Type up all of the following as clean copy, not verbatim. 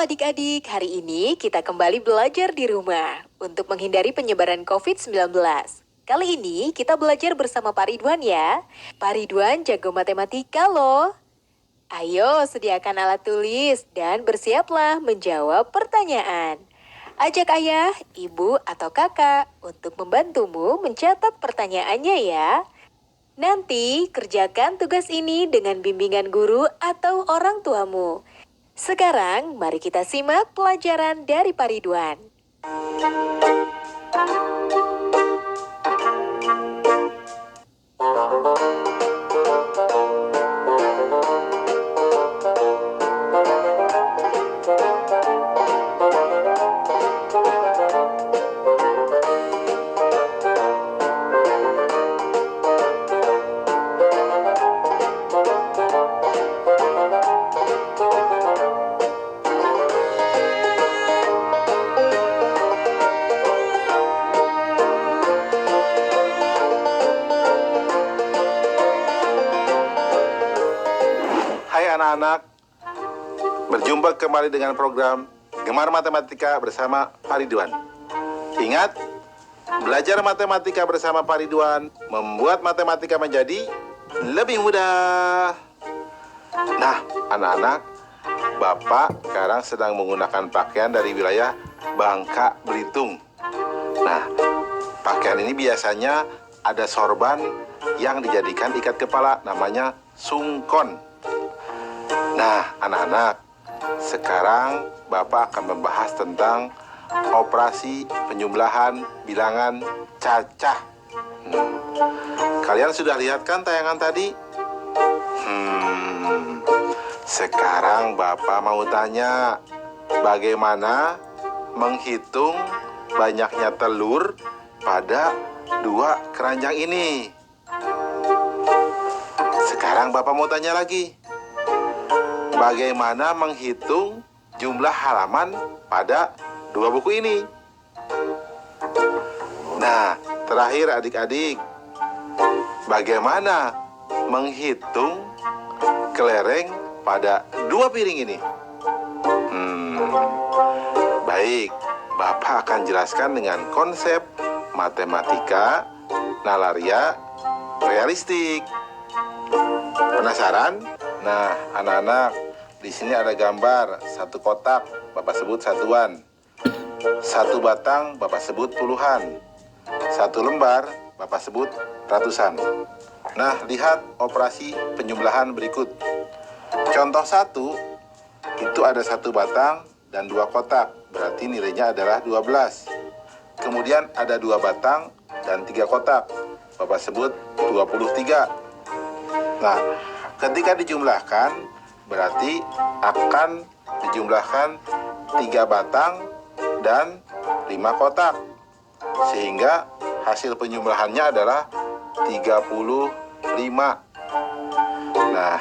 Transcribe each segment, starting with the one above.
adik-adik, hari ini kita kembali belajar di rumah untuk menghindari penyebaran COVID-19. Kali ini kita belajar bersama Pak Ridwan ya. Pak Ridwan jago matematika loh. Ayo sediakan alat tulis dan bersiaplah menjawab pertanyaan. Ajak ayah, ibu, atau kakak untuk membantumu mencatat pertanyaannya ya. Nanti kerjakan tugas ini dengan bimbingan guru atau orang tuamu. Sekarang, mari kita simak pelajaran dari Pak Ridwan. Hai anak-anak, berjumpa kembali dengan program Gemar Matematika bersama Pak Ridwan. Ingat, belajar matematika bersama Pak Ridwan membuat matematika menjadi lebih mudah. Nah, anak-anak, Bapak sekarang sedang menggunakan pakaian dari wilayah Bangka Belitung. Nah, pakaian ini biasanya ada sorban yang dijadikan ikat kepala, namanya sungkon. Nah, anak-anak, sekarang Bapak akan membahas tentang operasi penjumlahan bilangan cacah. Kalian sudah lihat kan tayangan tadi? Sekarang Bapak mau tanya, bagaimana menghitung banyaknya telur pada dua keranjang ini? Sekarang Bapak mau tanya lagi, bagaimana menghitung jumlah halaman pada dua buku ini? Nah, terakhir adik-adik, bagaimana menghitung kelereng pada dua piring ini? Baik, Bapak akan jelaskan dengan konsep matematika nalaria realistik. Penasaran? Nah, anak-anak, di sini ada gambar satu kotak, Bapak sebut satuan. Satu batang, Bapak sebut puluhan. Satu lembar, Bapak sebut ratusan. Nah, lihat operasi penjumlahan berikut. Contoh 1, itu ada satu batang dan dua kotak, berarti nilainya adalah 12. Kemudian ada dua batang dan tiga kotak, Bapak sebut 23. Nah, ketika dijumlahkan, berarti akan dijumlahkan 3 batang dan 5 kotak. Sehingga hasil penjumlahannya adalah 35. Nah,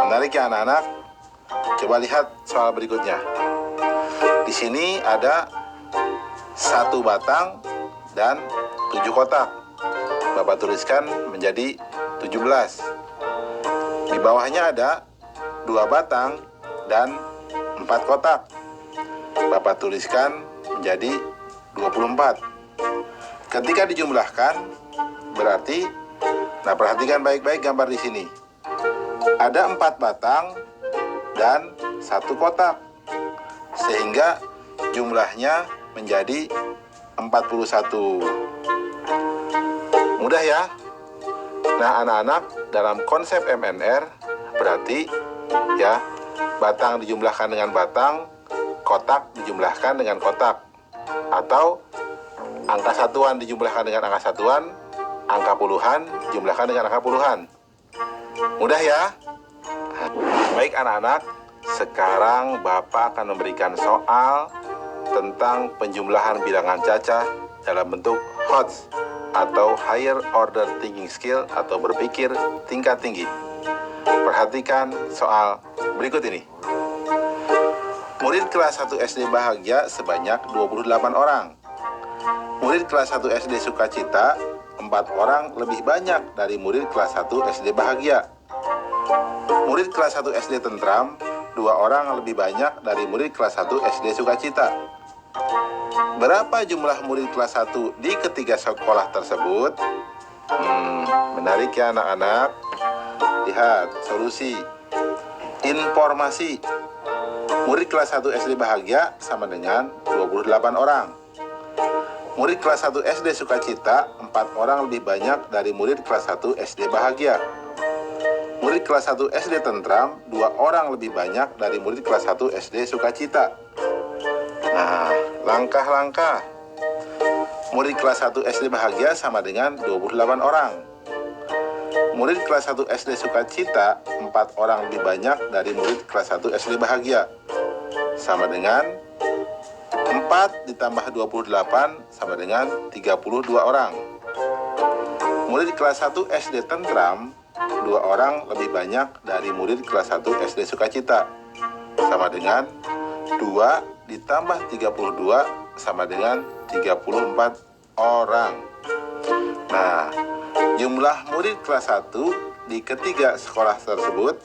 menarik ya anak-anak? Coba lihat soal berikutnya. Di sini ada 1 batang dan 7 kotak. Bapak tuliskan menjadi 17. Di bawahnya ada 2 batang dan 4 kotak. Bapak tuliskan menjadi 24. Ketika dijumlahkan, berarti, nah perhatikan baik-baik gambar di sini. Ada 4 batang dan 1 kotak. Sehingga jumlahnya menjadi 41. Mudah ya? Nah, anak-anak, dalam konsep MNR berarti ya, batang dijumlahkan dengan batang, kotak dijumlahkan dengan kotak, atau angka satuan dijumlahkan dengan angka satuan, angka puluhan dijumlahkan dengan angka puluhan. Mudah ya? Baik anak-anak, sekarang Bapak akan memberikan soal tentang penjumlahan bilangan cacah dalam bentuk HOTS atau Higher Order Thinking Skill atau berpikir tingkat tinggi. Perhatikan soal berikut ini. Murid kelas 1 SD Bahagia sebanyak 28 orang. Murid kelas 1 SD Sukacita 4 orang lebih banyak dari murid kelas 1 SD Bahagia. Murid kelas 1 SD Tentram 2 orang lebih banyak dari murid kelas 1 SD Sukacita. Berapa jumlah murid kelas 1 di ketiga sekolah tersebut? Menarik ya anak-anak. Lihat solusi. Informasi. Murid kelas 1 SD Bahagia sama dengan 28 orang. Murid kelas 1 SD Sukacita 4 orang lebih banyak dari murid kelas 1 SD Bahagia. Murid kelas 1 SD Tentram 2 orang lebih banyak dari murid kelas 1 SD Sukacita. Nah, langkah-langkah. Murid kelas 1 SD Bahagia sama dengan 28 orang. Murid kelas 1 SD Sukacita 4 orang lebih banyak dari murid kelas 1 SD Bahagia. Sama dengan 4 ditambah 28 sama dengan 32 orang. Murid kelas 1 SD Tentram 2 orang lebih banyak dari murid kelas 1 SD Sukacita. Sama dengan 2 ditambah 32 sama dengan 34 orang. Nah, jumlah murid kelas 1 di ketiga sekolah tersebut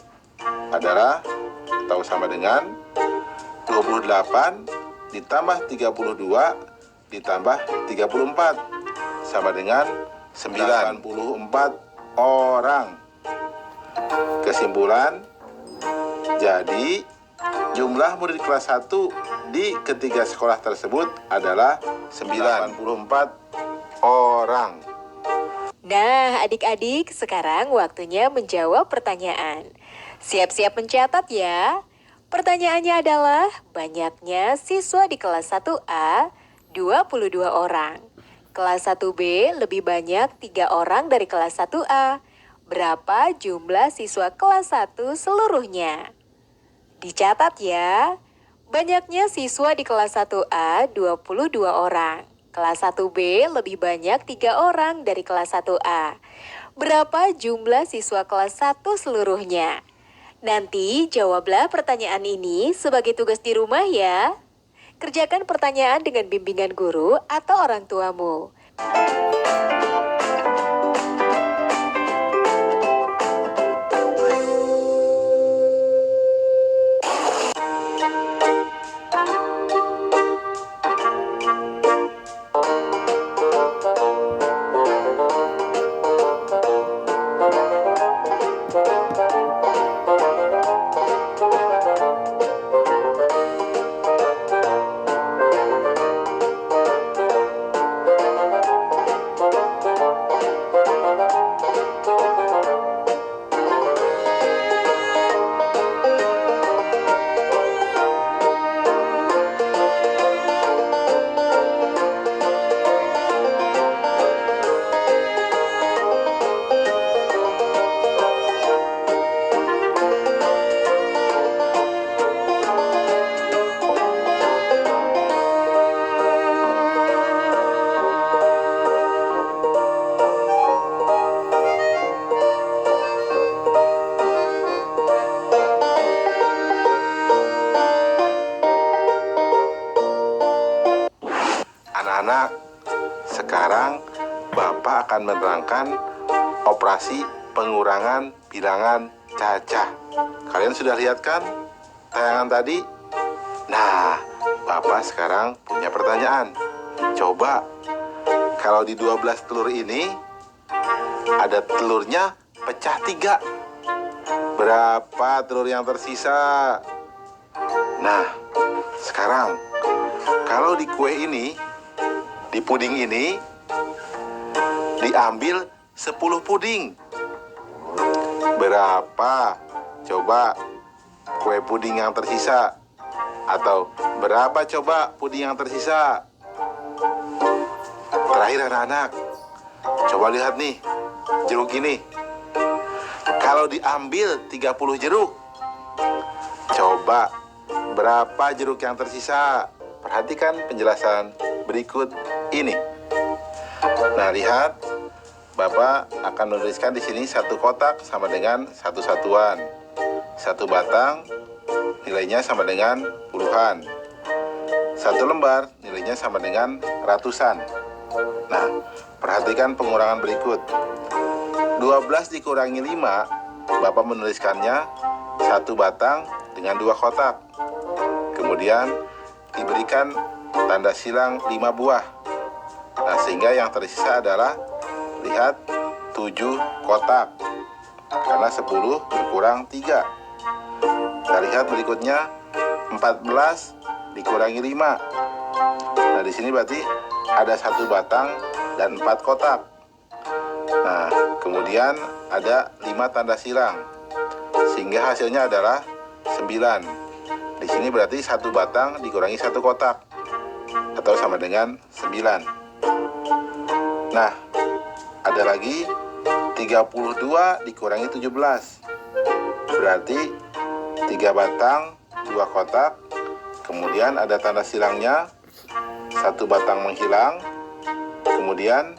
adalah atau sama dengan 28 ditambah 32 ditambah 34 sama dengan 94 orang. Kesimpulan, jadi jumlah murid kelas 1 di ketiga sekolah tersebut adalah 94 orang. Nah, adik-adik, sekarang waktunya menjawab pertanyaan. Siap-siap mencatat ya. Pertanyaannya adalah, banyaknya siswa di kelas 1A 22 orang. Kelas 1B lebih banyak 3 orang dari kelas 1A. Berapa jumlah siswa kelas 1 seluruhnya? Dicatat ya. Banyaknya siswa di kelas 1A 22 orang. Kelas 1B lebih banyak 3 orang dari kelas 1A. Berapa jumlah siswa kelas 1 seluruhnya? Nanti jawablah pertanyaan ini sebagai tugas di rumah ya. Kerjakan pertanyaan dengan bimbingan guru atau orang tuamu. Anak-anak, sekarang Bapak akan menerangkan operasi pengurangan bilangan cacah. Kalian sudah lihat kan tayangan tadi? Nah, Bapak sekarang punya pertanyaan. Coba, kalau di 12 telur ini, ada telurnya pecah 3. Berapa telur yang tersisa? Nah, sekarang, kalau di kue ini, di puding ini, diambil 10 puding. Berapa? Coba kue puding yang tersisa. Atau berapa coba puding yang tersisa? Terakhir anak-anak, coba lihat nih, jeruk ini. Kalau diambil 30 jeruk, coba berapa jeruk yang tersisa? Perhatikan penjelasan berikut ini. Nah, lihat, Bapak akan menuliskan di sini 1 kotak sama dengan 1 satuan. 1 batang nilainya sama dengan puluhan. 1 lembar nilainya sama dengan ratusan. Nah, perhatikan pengurangan berikut. 12 dikurangi 5, Bapak menuliskannya 1 satu batang dengan 2 kotak. Kemudian diberikan tanda silang 5 buah. Nah, sehingga yang tersisa adalah, lihat, 7 kotak. Karena 10 berkurang 3. Kita lihat berikutnya, 14 dikurangi 5. Nah, di sini berarti ada 1 batang dan 4 kotak. Nah, kemudian ada 5 tanda silang, sehingga hasilnya adalah 9. Di sini berarti 1 batang dikurangi 1 kotak, atau sama dengan 9. Nah, ada lagi 32 dikurangi 17. Berarti 3 batang, 2 kotak. Kemudian ada tanda silangnya, 1 batang menghilang. Kemudian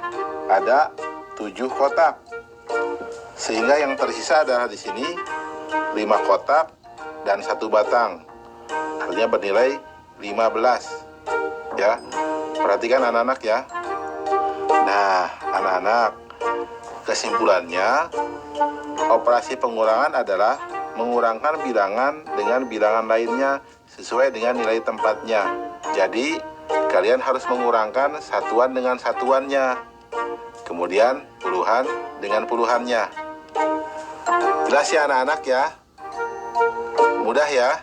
ada 7 kotak. Sehingga yang tersisa adalah di sini 5 kotak dan 1 batang. Artinya bernilai 15. Ya. Perhatikan anak-anak ya. Nah, anak-anak, kesimpulannya, operasi pengurangan adalah mengurangkan bilangan dengan bilangan lainnya sesuai dengan nilai tempatnya. Jadi, kalian harus mengurangkan satuan dengan satuannya. Kemudian, puluhan dengan puluhannya. Jelas ya anak-anak ya? Mudah ya?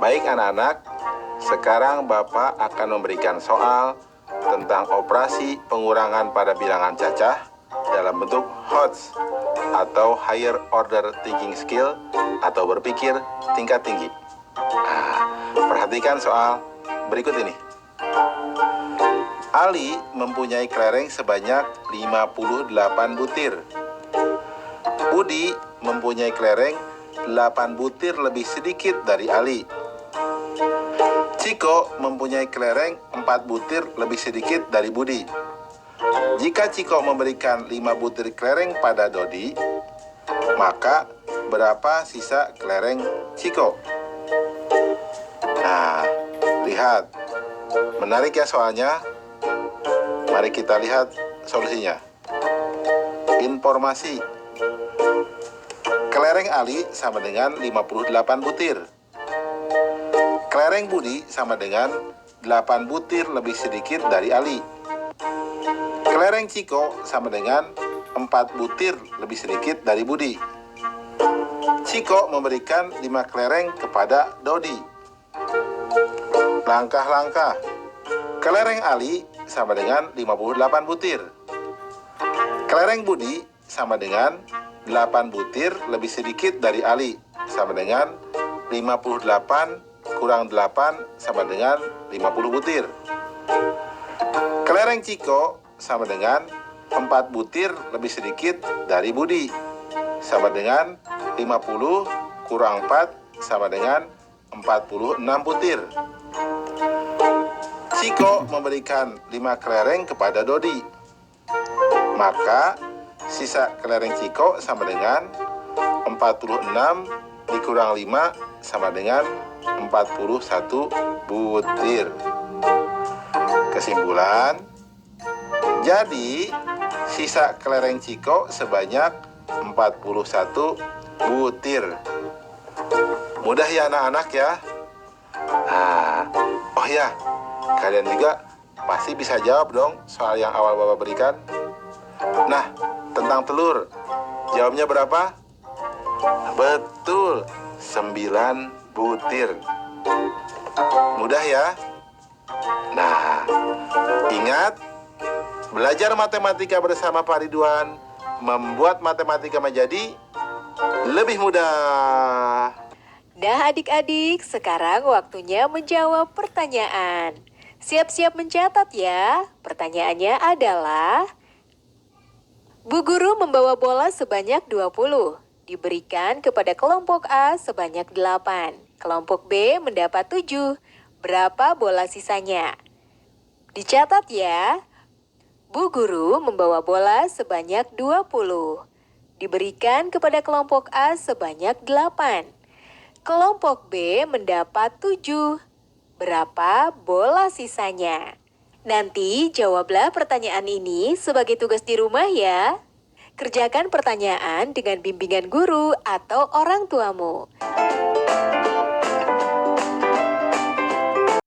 Baik anak-anak, sekarang Bapak akan memberikan soal tentang operasi pengurangan pada bilangan cacah dalam bentuk HOTS atau Higher Order Thinking Skill atau berpikir tingkat tinggi. Nah, perhatikan soal berikut ini. Ali mempunyai kelereng sebanyak 58 butir. Budi mempunyai kelereng 8 butir lebih sedikit dari Ali. Ciko mempunyai kelereng 4 butir lebih sedikit dari Budi. Jika Ciko memberikan 5 butir kelereng pada Dodi, maka berapa sisa kelereng Ciko? Nah, lihat. Menarik ya soalnya. Mari kita lihat solusinya. Informasi. Kelereng Ali sama dengan 58 butir. Kelereng Budi sama dengan 8 butir lebih sedikit dari Ali. Kelereng Ciko sama dengan 4 butir lebih sedikit dari Budi. Ciko memberikan 5 kelereng kepada Dodi. Langkah-langkah. Kelereng Ali sama dengan 58 butir. Kelereng Budi sama dengan 8 butir lebih sedikit dari Ali, sama dengan 58 kurang 8 sama dengan 50 butir. Kelereng Ciko sama dengan 4 butir lebih sedikit dari Budi, sama dengan 50 kurang 4 sama dengan 46 butir. Ciko memberikan 5 kelereng kepada Dodi. Maka sisa kelereng Ciko sama dengan 46 dikurang 5 sama dengan 41 butir. Kesimpulan, jadi sisa kelereng Ciko sebanyak 41 butir. Mudah ya anak-anak ya? Oh ya, kalian juga pasti bisa jawab dong soal yang awal Bapak berikan. Nah, tentang telur, jawabnya berapa? Betul, 9 butir. Mudah ya? Nah, ingat, belajar matematika bersama Pak Ridwan membuat matematika menjadi lebih mudah. Nah adik-adik, sekarang waktunya menjawab pertanyaan. Siap-siap mencatat ya. Pertanyaannya adalah, Bu Guru membawa bola sebanyak 20, diberikan kepada kelompok A sebanyak 8. Kelompok B mendapat 7. Berapa bola sisanya? Dicatat ya. Bu Guru membawa bola sebanyak 20, diberikan kepada kelompok A sebanyak 8. Kelompok B mendapat 7. Berapa bola sisanya? Nanti jawablah pertanyaan ini sebagai tugas di rumah ya. Kerjakan pertanyaan dengan bimbingan guru atau orang tuamu.